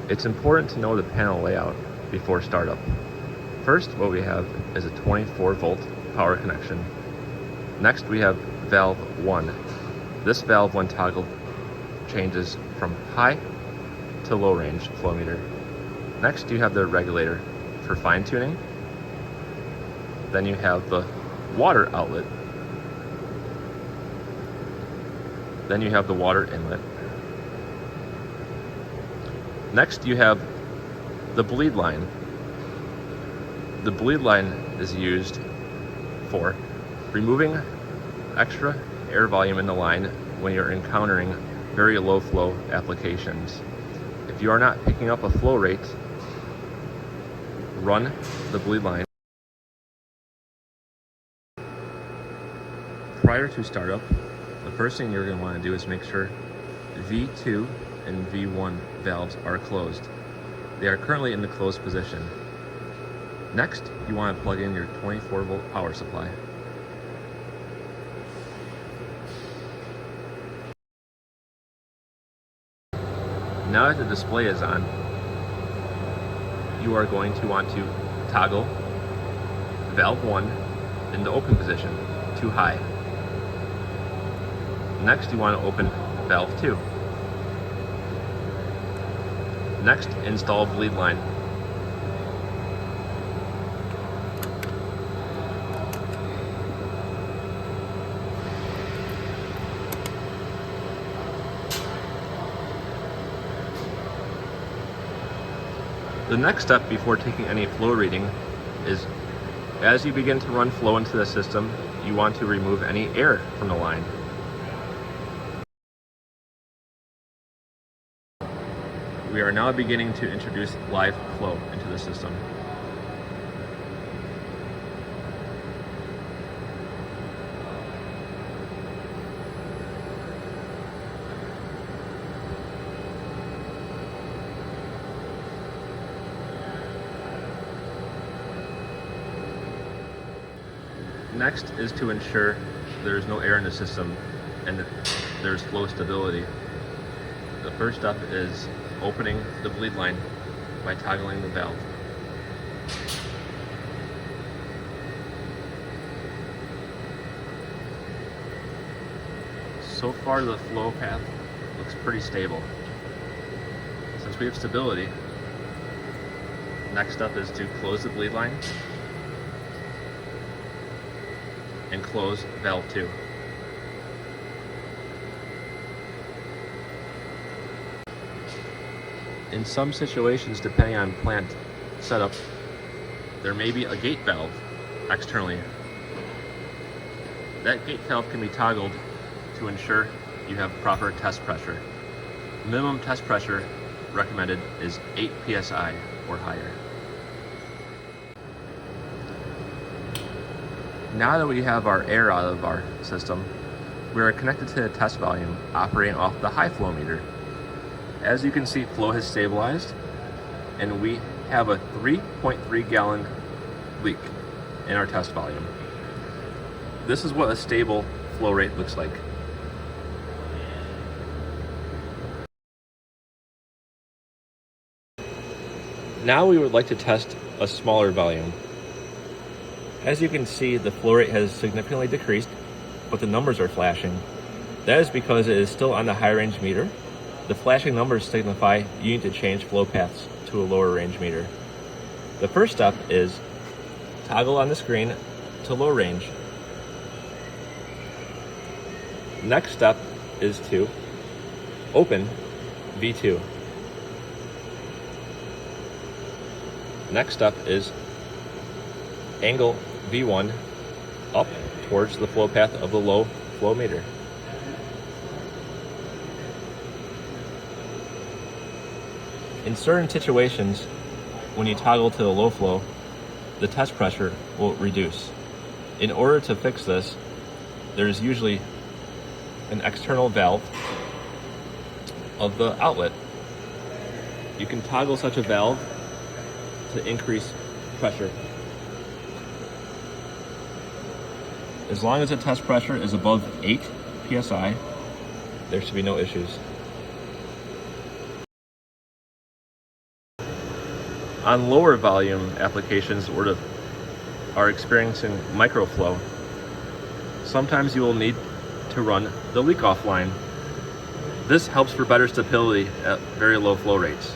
It's important to know the panel layout before startup. First, what we have is a 24-volt power connection. Next, we have valve 1. This valve, when toggled, changes from high to low range flow meter. Next, you have the regulator for fine tuning. Then you have the water outlet. Then you have the water inlet. Next, you have the bleed line. The bleed line is used for removing extra air volume in the line when you're encountering very low flow applications. If you are not picking up a flow rate, run the bleed line. Prior to startup, the first thing you're going to want to do is make sure V2 and V1 valves are closed. They are currently in the closed position. Next, you want to plug in your 24-volt power supply. Now that the display is on, you are going to want to toggle valve 1 in the open position to high. Next, you want to open valve 2. Next, install bleed line. The next step before taking any flow reading is, as you begin to run flow into the system, you want to remove any air from the line. We are now beginning to introduce live flow into the system. Next is to ensure there's no air in the system and that there's flow stability. The first step is opening the bleed line by toggling the valve. So far the flow path looks pretty stable. Since we have stability, next step is to close the bleed line and close valve 2. In some situations, depending on plant setup, there may be a gate valve externally. That gate valve can be toggled to ensure you have proper test pressure. Minimum test pressure recommended is 8 psi or higher. Now that we have our air out of our system, we are connected to the test volume operating off the high flow meter. As you can see, flow has stabilized and we have a 3.3 gallon leak in our test volume. This is what a stable flow rate looks like. Now we would like to test a smaller volume. As you can see, the flow rate has significantly decreased, but the numbers are flashing. That is because it is still on the high range meter. The flashing numbers signify you need to change flow paths to a lower range meter. The first step is toggle on the screen to low range. Next step is to open V2. Next step is angle V1 up towards the flow path of the low flow meter. In certain situations, when you toggle to the low flow, the test pressure will reduce. In order to fix this, there's usually an external valve of the outlet. You can toggle such a valve to increase pressure. As long as the test pressure is above 8 psi, there should be no issues. On lower volume applications or are experiencing microflow, sometimes you will need to run the leak-off line. This helps for better stability at very low flow rates.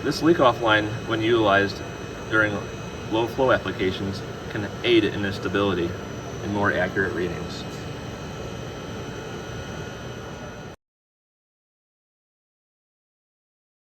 This leak-off line, when utilized during low flow applications, can aid in the stability and more accurate readings.